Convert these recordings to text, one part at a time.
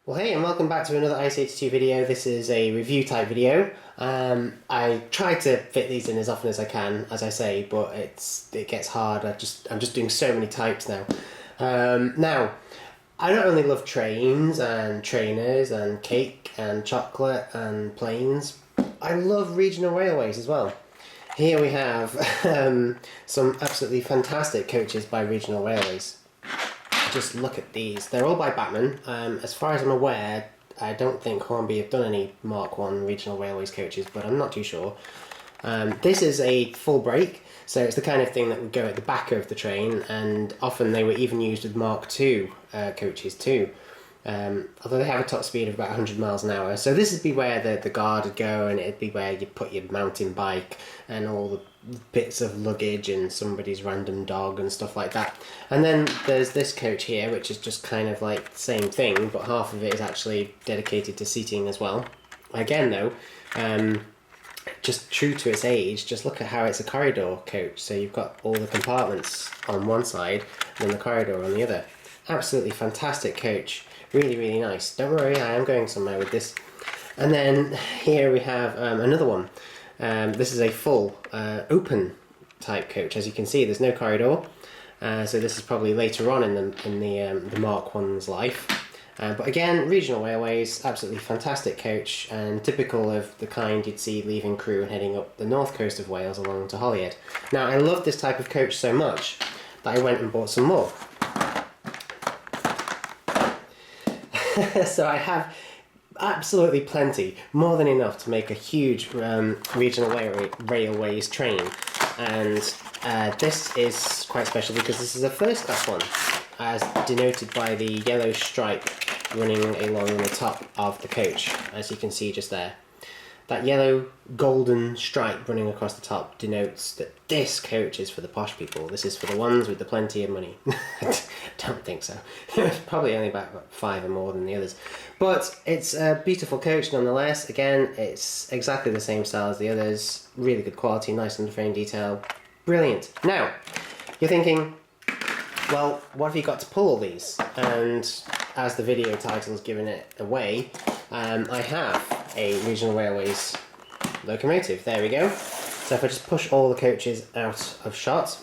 Well, hey, and welcome back to another Ice82 video. This is a review type video. I try to fit these in as often as I can, as I say, but it gets hard. I'm just doing so many types now. Now, I not only love trains and trainers and cake and chocolate and planes, I love regional railways as well. Here we have some absolutely fantastic coaches by regional railways. Just look at these. They're all by Bachmann. As far as I'm aware, I don't think Hornby have done any Mark 1 regional railways coaches, but I'm not too sure. This is a full brake, so it's the kind of thing that would go at the back of the train, and often they were even used with Mark 2 coaches too. Although they have a top speed of about 100 miles an hour. So this would be where the guard would go, and it'd be where you put your mountain bike and all the bits of luggage and somebody's random dog and stuff like that. And then there's this coach here, which is just kind of like the same thing, but half of it is actually dedicated to seating as well. Again though, just true to its age, just look at how it's a corridor coach. So you've got all the compartments on one side and then the corridor on the other. Absolutely fantastic coach. Really, really nice. Don't worry, I am going somewhere with this. And then here we have another one. This is a full open type coach. As you can see, there's no corridor. So this is probably later on in the Mark 1's life. But again, regional railways, absolutely fantastic coach, and typical of the kind you'd see leaving Crewe and heading up the north coast of Wales along to Holyhead. Now, I love this type of coach so much that I went and bought some more. So I have absolutely plenty, more than enough to make a huge regional railways train. And this is quite special because this is a first class one, as denoted by the yellow stripe running along the top of the coach, as you can see just there. That yellow golden stripe running across the top denotes that this coach is for the posh people. This is for the ones with the plenty of money. Don't think so. Probably only about 5 or more than the others. But it's a beautiful coach nonetheless. Again, it's exactly the same style as the others. Really good quality, nice underframe detail. Brilliant. Now, you're thinking, well, what have you got to pull all these? And as the video title's given it away, I have a regional railways locomotive. There we go. So if I just push all the coaches out of shot,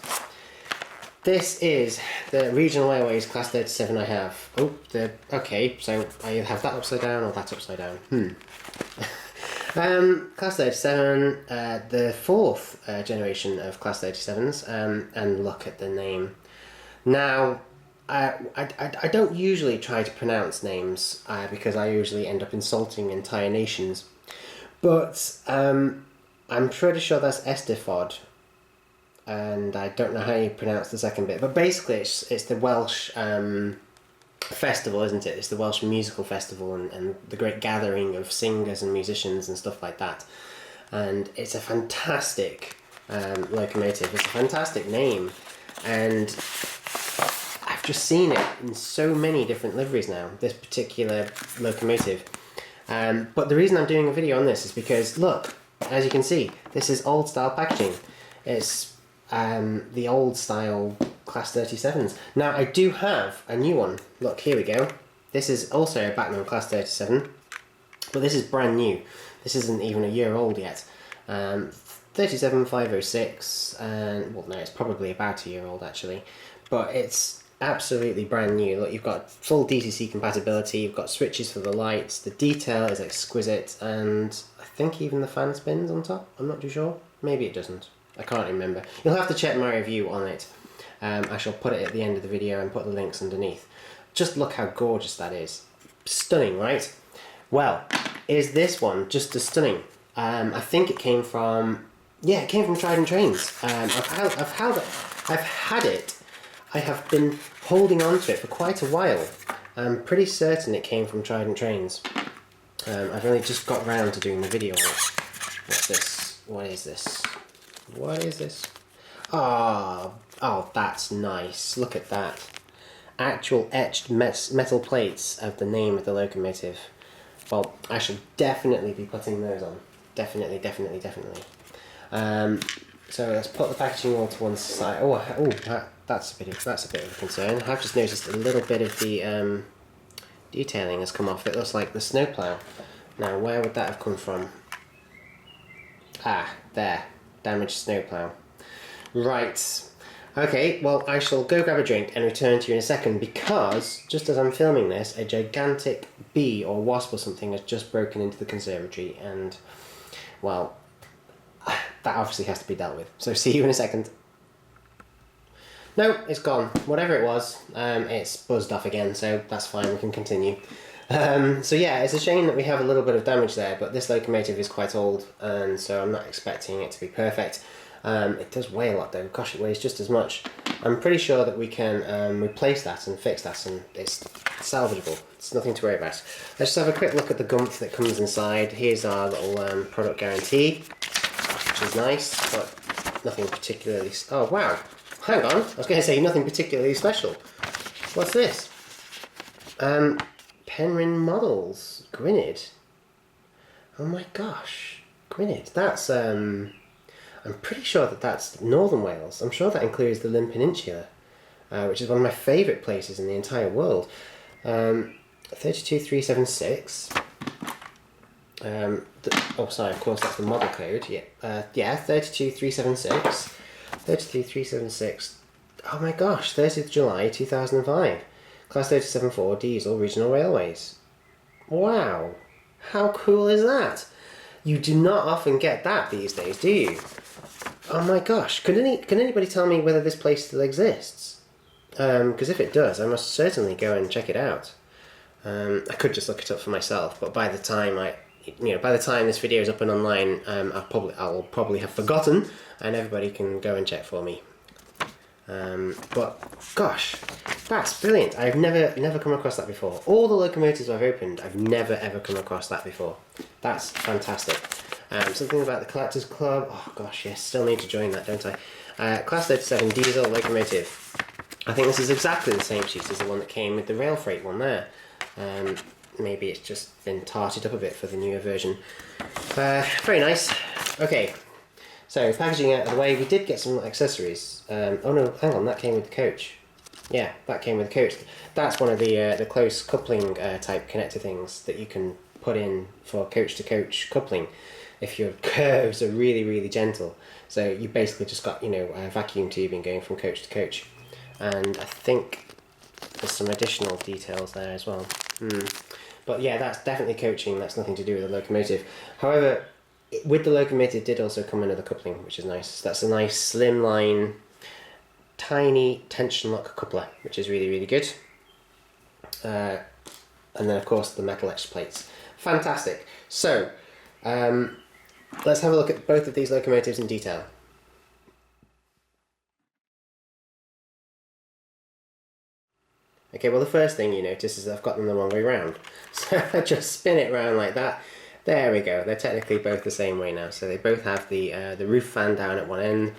this is the regional railways class 37 I have. Oh, okay, so I either have that upside down or that upside down. Class 37, the fourth generation of class 37s, and look at the name. Now, I don't usually try to pronounce names because I usually end up insulting entire nations, but I'm pretty sure that's Eisteddfod, and I don't know how you pronounce the second bit, but basically it's the Welsh festival, isn't it? It's the Welsh musical festival and the great gathering of singers and musicians and stuff like that, and it's a fantastic locomotive. It's a fantastic name, and I've just seen it in so many different liveries now, this particular locomotive. But the reason I'm doing a video on this is because, look, as you can see, this is old style packaging. It's the old style class 37s. Now, I do have a new one. Look, here we go. This is also a Bachmann class 37, but this is brand new. This isn't even a year old yet. 37506, and well, no, it's probably about a year old actually, but it's absolutely brand new. Look, you've got full DCC compatibility, you've got switches for the lights, the detail is exquisite, and I think even the fan spins on top. I'm not too sure. Maybe it doesn't. I can't remember. You'll have to check my review on it. I shall put it at the end of the video and put the links underneath. Just look how gorgeous that is. Stunning, right? Well, is this one just as stunning? I think it came from, yeah, it came from Trident Trains. I've had it. I have been holding on to it for quite a while. I'm pretty certain it came from Trident Trains. I've only just got round to doing the video on it. What's this? What is this? What is this? Oh, that's nice. Look at that. Actual etched metal plates of the name of the locomotive. Well, I should definitely be putting those on. Definitely. So let's put the packaging all to one side. That's a bit of a concern. I've just noticed a little bit of the detailing has come off. It looks like the snowplow. Now, where would that have come from? Ah, there. Damaged snowplow. Right. Okay, well, I shall go grab a drink and return to you in a second, because just as I'm filming this, a gigantic bee or wasp or something has just broken into the conservatory, and, well, that obviously has to be dealt with. So see you in a second. No, it's gone. Whatever it was, it's buzzed off again, so that's fine, we can continue. So yeah, it's a shame that we have a little bit of damage there, but this locomotive is quite old, and so I'm not expecting it to be perfect. It does weigh a lot though. Gosh, it weighs just as much. I'm pretty sure that we can replace that and fix that, and it's salvageable. It's nothing to worry about. Let's just have a quick look at the gumph that comes inside. Here's our little product guarantee, which is nice, but nothing particularly... Oh wow, hang on, I was going to say nothing particularly special. What's this? Penryn Models, Gwynedd. Oh my gosh, Gwynedd. That's I'm pretty sure that that's Northern Wales. I'm sure that includes the Llyn Peninsula, which is one of my favourite places in the entire world. 32376. Oh, sorry, of course that's the model code. Yeah, 32376. 32376. Oh my gosh, 30th July 2005. Class 37.4 diesel regional railways. Wow, how cool is that? You do not often get that these days, do you? Oh my gosh, can anybody tell me whether this place still exists? Because if it does, I must certainly go and check it out. I could just look it up for myself, but by the time by the time this video is up and online, I'll probably have forgotten, and everybody can go and check for me. But gosh, that's brilliant. I've never come across that before. All the locomotives I've opened, I've never ever come across that before. That's fantastic. Something about the Collectors Club. Oh gosh, yes, still need to join that, don't I? Class 37 diesel locomotive. I think this is exactly the same sheet as the one that came with the rail freight one there. Maybe it's just been tarted up a bit for the newer version. Very nice. Okay, so packaging out of the way, we did get some accessories. Oh no, hang on, that came with the coach. Yeah, that came with the coach. That's one of the close coupling type connector things that you can put in for coach-to-coach coupling if your curves are really, really gentle. So you basically just got, vacuum tubing going from coach to coach. And I think there's some additional details there as well. But yeah, that's definitely coaching. That's nothing to do with the locomotive. However, with the locomotive did also come another coupling, which is nice. That's a nice slimline, tiny tension lock coupler, which is really, really good. And then of course the metal etched plates. Fantastic. So, let's have a look at both of these locomotives in detail. Okay, well the first thing you notice is I've got them the wrong way round. So I just spin it around like that. There we go. They're technically both the same way now. So they both have the roof fan down at one end,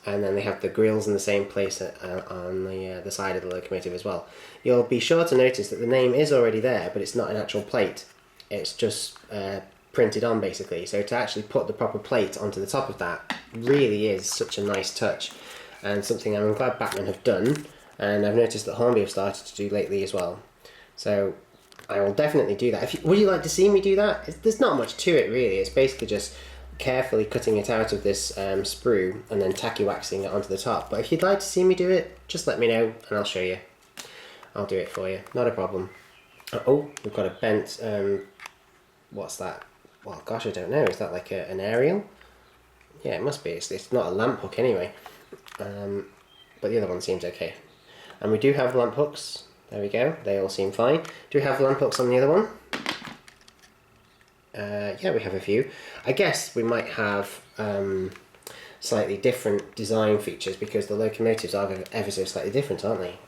and then they have the grills in the same place on the side of the locomotive as well. You'll be sure to notice that the name is already there, but it's not an actual plate. It's just printed on basically. So to actually put the proper plate onto the top of that really is such a nice touch, and something I'm glad Bachmann have done, and I've noticed that Hornby have started to do lately as well. So I will definitely do that. Would you like to see me do that? There's not much to it really. It's basically just carefully cutting it out of this sprue and then tacky waxing it onto the top. But if you'd like to see me do it, just let me know and I'll show you. I'll do it for you, not a problem. Oh, we've got a bent, what's that? Well, gosh, I don't know. Is that like an aerial? Yeah, it must be. It's not a lamp hook anyway. But the other one seems okay. And we do have lamp hooks. There we go. They all seem fine. Do we have lamp hooks on the other one? Yeah, we have a few. I guess we might have slightly different design features because the locomotives are ever so slightly different, aren't they?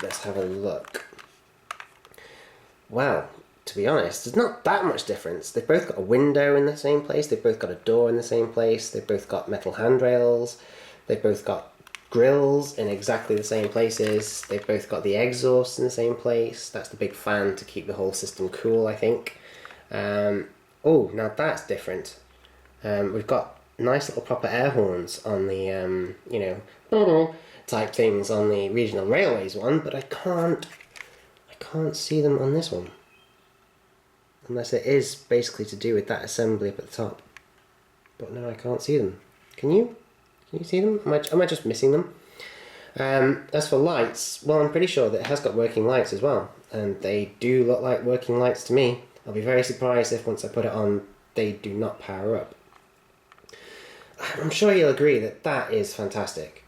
Let's have a look. Well, to be honest, there's not that much difference. They've both got a window in the same place. They've both got a door in the same place. They've both got metal handrails. They've both got grills in exactly the same places. They've both got the exhaust in the same place. That's the big fan to keep the whole system cool, I think. Oh, now that's different. We've got nice little proper air horns on the, type things on the regional railways one, but I can't can't see them on this one. Unless it is basically to do with that assembly up at the top. But no, I can't see them. Can you? Can you see them? Am I just missing them? As for lights, well, I'm pretty sure that it has got working lights as well. And they do look like working lights to me. I'll be very surprised if once I put it on, they do not power up. I'm sure you'll agree that that is fantastic.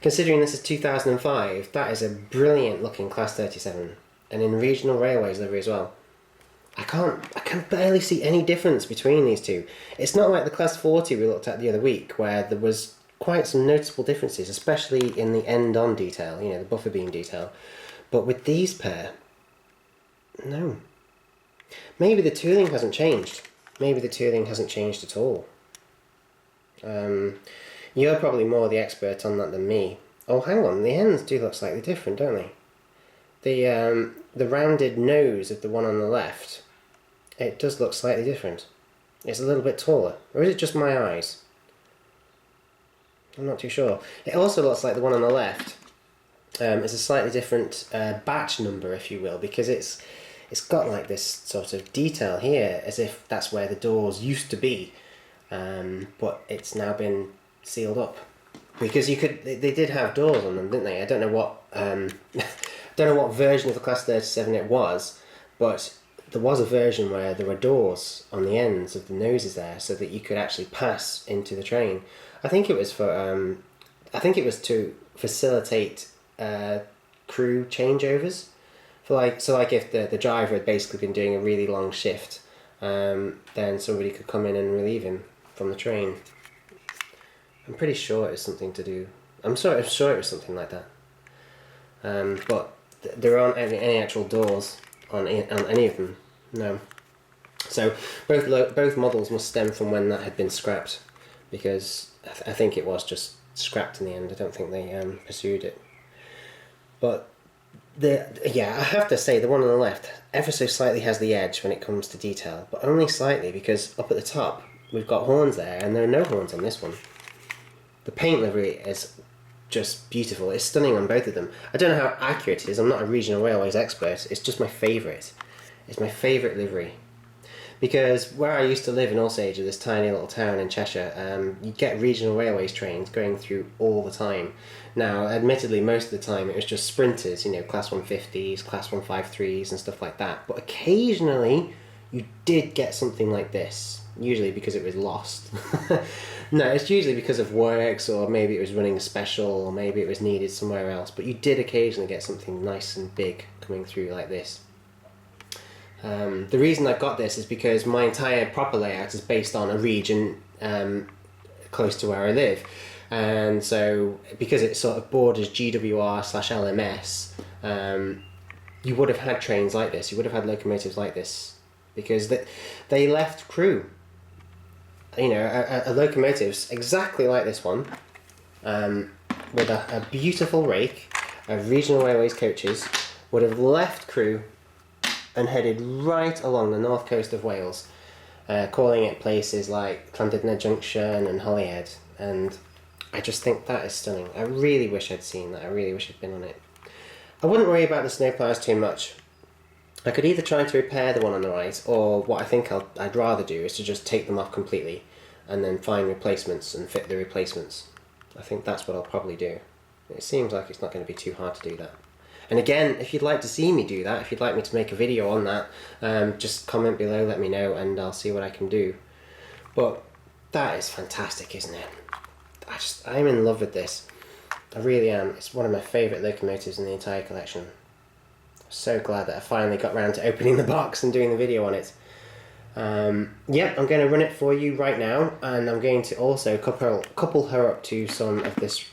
Considering this is 2005, that is a brilliant looking Class 37. And in regional railways livery as well. I can barely see any difference between these two. It's not like the Class 40 we looked at the other week, where there was quite some noticeable differences, especially in the end-on detail, you know, the buffer beam detail. But with these pair, no. Maybe the tooling hasn't changed. Maybe the tooling hasn't changed at all. You're probably more the expert on that than me. Oh, hang on, the ends do look slightly different, don't they? The rounded nose of the one on the left, it does look slightly different. It's a little bit taller. Or is it just my eyes? I'm not too sure. It also looks like the one on the left is a slightly different batch number, if you will, because it's got like this sort of detail here, as if that's where the doors used to be, but it's now been sealed up. Because they did have doors on them, didn't they? I don't know what don't know what version of the Class 37 it was, but there was a version where there were doors on the ends of the noses there, so that you could actually pass into the train. I think it was for to facilitate crew changeovers. So like if the driver had basically been doing a really long shift, then somebody could come in and relieve him from the train. I'm pretty sure it was something to do. I'm sure it was something like that. But there aren't any actual doors on any of them. No. So both models must stem from when that had been scrapped, because I think it was just scrapped in the end. I don't think they pursued it. But I have to say the one on the left ever so slightly has the edge when it comes to detail, but only slightly, because up at the top we've got horns there, and there are no horns on this one. The paint livery is just beautiful. It's stunning on both of them. I don't know how accurate it is. I'm not a regional railways expert. It's just my favourite. It's my favourite livery. Because where I used to live in Alsage, this tiny little town in Cheshire, you get regional railways trains going through all the time. Now, admittedly, most of the time it was just sprinters, you know, Class 150s, Class 153s and stuff like that. But occasionally you did get something like this, usually because it was lost. No, it's usually because of works, or maybe it was running a special, or maybe it was needed somewhere else. But you did occasionally get something nice and big coming through like this. The reason I've got this is because my entire proper layout is based on a region close to where I live. And so, because it sort of borders GWR/LMS, you would have had trains like this, you would have had locomotives like this, because they left crew. You know, a locomotive's exactly like this one, with a beautiful rake of regional railways coaches, would have left crew and headed right along the north coast of Wales, calling at places like Llandudno Junction and Holyhead, and I just think that is stunning. I really wish I'd seen that. I really wish I'd been on it. I wouldn't worry about the snowplows too much. I could either try to repair the one on the right, or what I think I'd rather do is to just take them off completely and then find replacements and fit the replacements. I think that's what I'll probably do. It seems like it's not going to be too hard to do that. And again, if you'd like to see me do that, if you'd like me to make a video on that, just comment below, let me know, and I'll see what I can do. But that is fantastic, isn't it? I'm in love with this. I really am. It's one of my favourite locomotives in the entire collection. So glad that I finally got round to opening the box and doing the video on it. Yep, I'm going to run it for you right now, and I'm going to also couple her up to some of this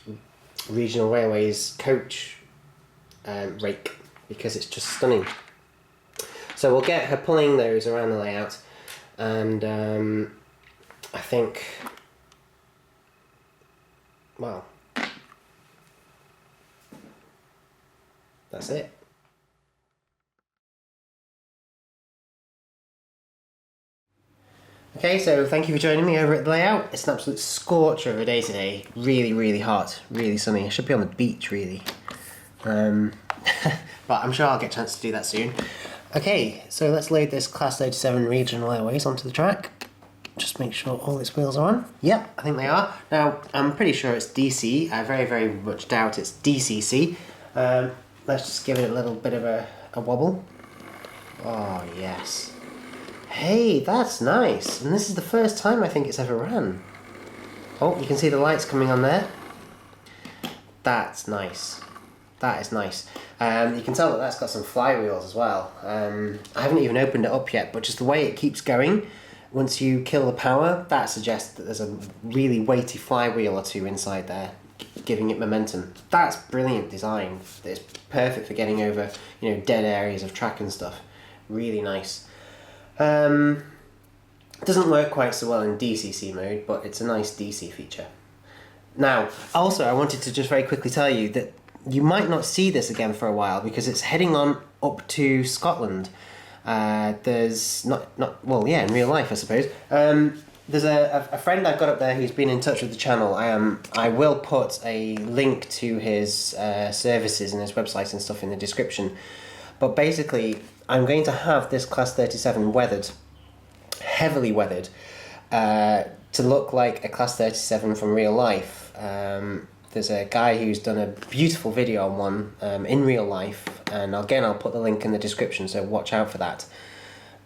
regional railways coach rake, because it's just stunning. So we'll get her pulling those around the layout, and I think, well, that's it. Okay, so thank you for joining me over at the layout. It's an absolute scorcher of a day today. Really, really hot, really sunny. I should be on the beach, really. but I'm sure I'll get a chance to do that soon. Okay, so let's load this Class 37 Regional Airways onto the track. Just make sure all its wheels are on. Yep, I think they are. Now, I'm pretty sure it's DC. I very, very much doubt it's DCC. Let's just give it a little bit of a wobble. Oh, yes. Hey, that's nice. And this is the first time I think it's ever ran. Oh, you can see the lights coming on there. That's nice. That is nice. You can tell that that's got some flywheels as well. I haven't even opened it up yet, but just the way it keeps going, once you kill the power, that suggests that there's a really weighty flywheel or two inside there, giving it momentum. That's brilliant design. It's perfect for getting over, dead areas of track and stuff. Really nice. It doesn't work quite so well in DCC mode, but it's a nice DC feature. Now, also, I wanted to just very quickly tell you that you might not see this again for a while because it's heading on up to Scotland. There's in real life, I suppose. There's a friend I've got up there who's been in touch with the channel. I will put a link to his services and his website and stuff in the description. But basically, I'm going to have this Class 37 weathered, heavily weathered, to look like a Class 37 from real life. There's a guy who's done a beautiful video on one in real life, and again I'll put the link in the description, so watch out for that.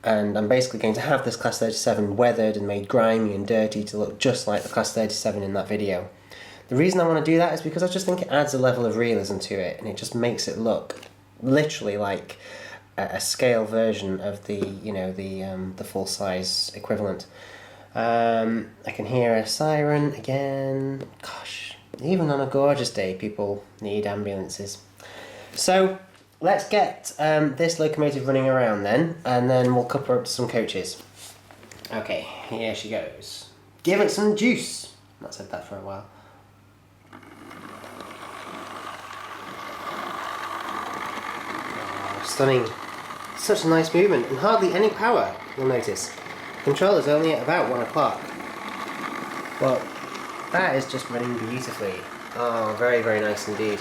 And I'm basically going to have this Class 37 weathered and made grimy and dirty to look just like the Class 37 in that video. The reason I want to do that is because I just think it adds a level of realism to it, and it just makes it look literally like a scale version of the full size equivalent. I can hear a siren again. Gosh. Even on a gorgeous day, people need ambulances. So, let's get this locomotive running around then, and then we'll couple her up to some coaches. Okay, here she goes. Give it some juice. I've not said that for a while. Oh, stunning. Such a nice movement, and hardly any power, you'll notice. The controller's only at about 1 o'clock. Well, that is just running beautifully. Oh, very, very nice indeed.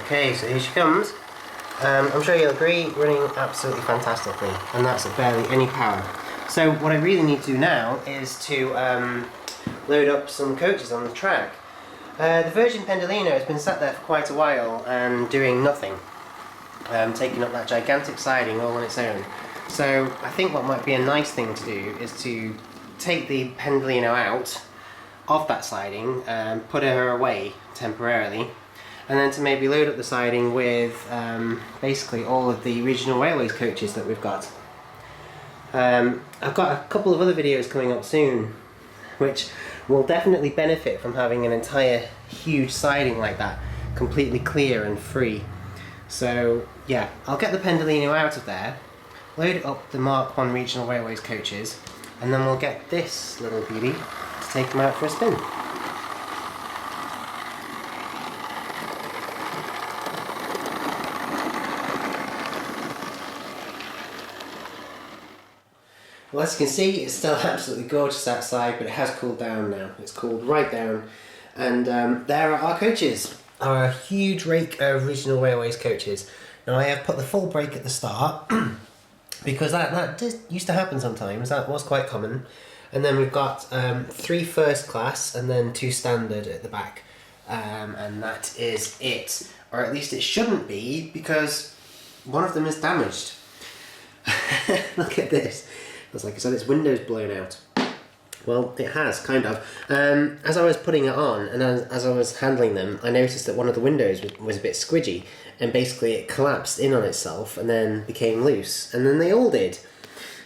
Okay, so here she comes. I'm sure you'll agree, running absolutely fantastically, and that's at barely any power. So what I really need to do now is to load up some coaches on the track. The Virgin Pendolino has been sat there for quite a while and doing nothing, taking up that gigantic siding all on its own. So I think what might be a nice thing to do is to take the Pendolino out of that siding and put her away temporarily, and then to maybe load up the siding with basically all of the regional railways coaches that we've got. I've got a couple of other videos coming up soon which will definitely benefit from having an entire huge siding like that, completely clear and free. So yeah, I'll get the Pendolino out of there, load up the Mark 1 Regional Railways coaches, and then we'll get this little beauty to take them out for a spin. Well, as you can see, it's still absolutely gorgeous outside, but it has cooled down now. It's cooled right down, and there are our coaches. Our huge rake of Regional Railways coaches. Now I have put the full brake at the start, because that used to happen sometimes, that was quite common. And then we've got 3 first class and then 2 standard at the back. And that is it. Or at least it shouldn't be, because one of them is damaged. Look at this. It's like I said, its window's blown out. Well, it has, kind of. As I was putting it on, and as I was handling them, I noticed that one of the windows was a bit squidgy, and basically it collapsed in on itself and then became loose, and then they all did.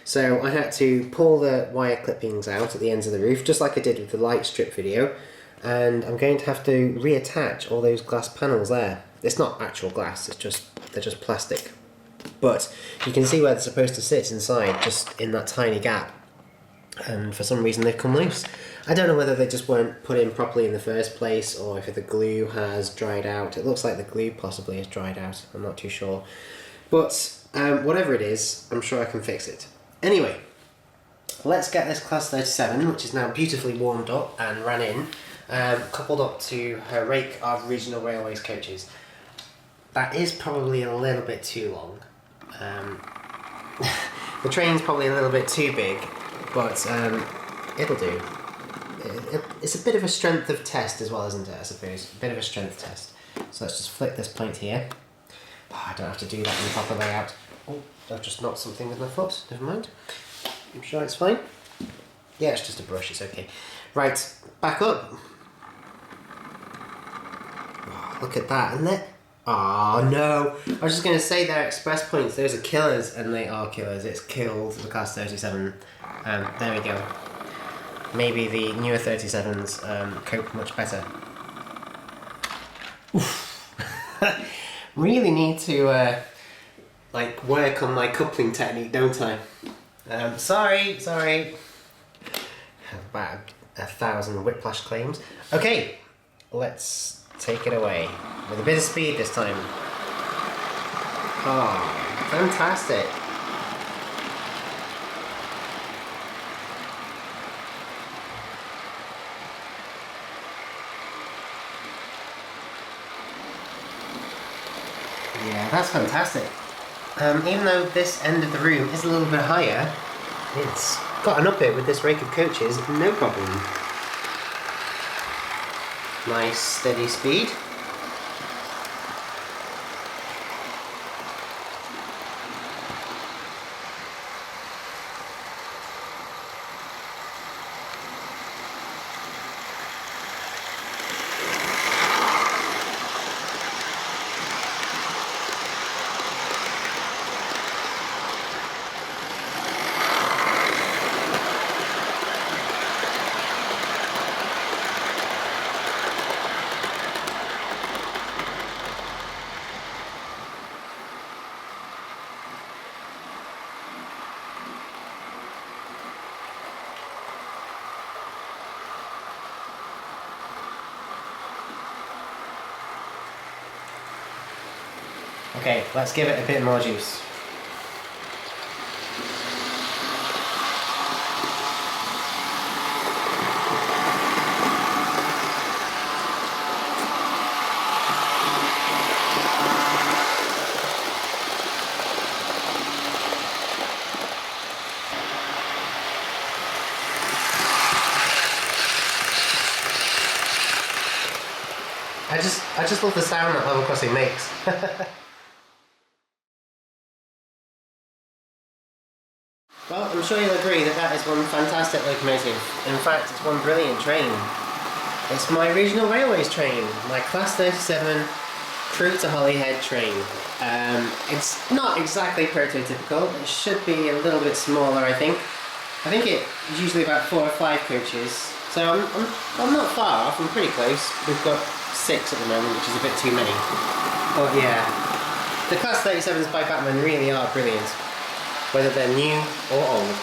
So I had to pull the wire clippings out at the ends of the roof, just like I did with the light strip video, and I'm going to have to reattach all those glass panels there. It's not actual glass, they're just plastic. But you can see where they're supposed to sit inside, just in that tiny gap. And for some reason they've come loose. I don't know whether they just weren't put in properly in the first place, or if the glue has dried out. It looks like the glue possibly has dried out, I'm not too sure. But Whatever it is, I'm sure I can fix it. Anyway, let's get this Class 37, which is now beautifully warmed up and ran in, coupled up to her rake of Regional Railways coaches. That is probably a little bit too long. The train's probably a little bit too big, but it'll do. It's a bit of a strength of test as well, isn't it, I suppose? A bit of a strength test. So let's just flick this point here. Oh, I don't have to do that in the proper layout. Oh, I've just knocked something with my foot. Never mind. I'm sure it's fine. Yeah, it's just a brush, it's okay. Right, back up. Oh, look at that, isn't it? Oh no! I was just going to say they're express points. Those are killers, and they are killers. It's killed the Class 37. There we go. Maybe the newer 37s cope much better. Really need to like work on my coupling technique, don't I? Sorry. About 1,000 whiplash claims. Okay, let's take it away with a bit of speed this time. Oh, fantastic. Yeah, that's fantastic. Even though this end of the room is a little bit higher, it's gotten up it with this rake of coaches, no problem. Nice steady speed. Okay, let's give it a bit more juice. I just love the sound that level crossing makes. Well, I'm sure you'll agree that that is one fantastic locomotive. In fact, it's one brilliant train. It's my Regional Railways train, my Class 37 Crewe to Holyhead train. It's not exactly prototypical. It should be a little bit smaller, I think. I think it's usually about 4 or 5 coaches. So I'm not far off, I'm pretty close. We've got 6 at the moment, which is a bit too many. But yeah, the Class 37s by Bachmann really are brilliant, whether they're new or old.